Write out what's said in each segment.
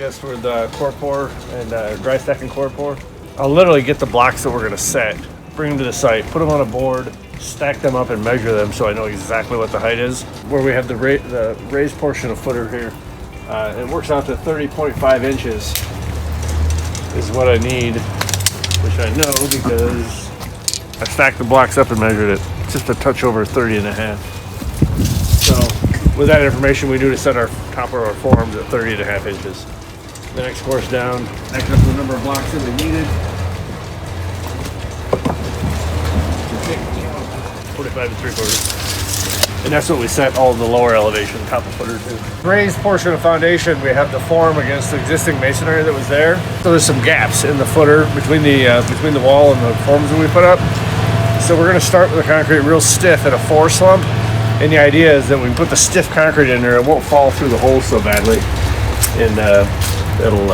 process with core pour and dry stack and core pour. I'll literally get the blocks that we're going to set, bring them to the site, put them on a board, stack them up and measure them so I know exactly what the height is. Where we have the raised portion of footer here, it works out to 30.5 inches is what I need, which I know because I stacked the blocks up and measured it. Just a touch over 30 and a half. So with that information, we knew to set our top of our forms at 30 and a half inches. The next course down, stacked up the number of blocks that we needed. 45 and 3/4. And that's what we set all the lower elevation, top of footer to. Raised portion of foundation, we have the form against the existing masonry that was there. So there's some gaps in the footer between the wall and the forms that we put up. So we're going to start with the concrete real stiff at a 4 slump. And the idea is that when we put the stiff concrete in there, it won't fall through the holes so badly. And it'll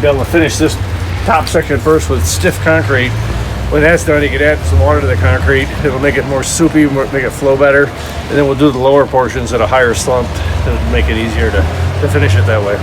be able to finish this top section first with stiff concrete. When that's done, you can add some water to the concrete. It'll make it more soupy, make it flow better. And then we'll do the lower portions at a higher slump to make it easier to finish it that way.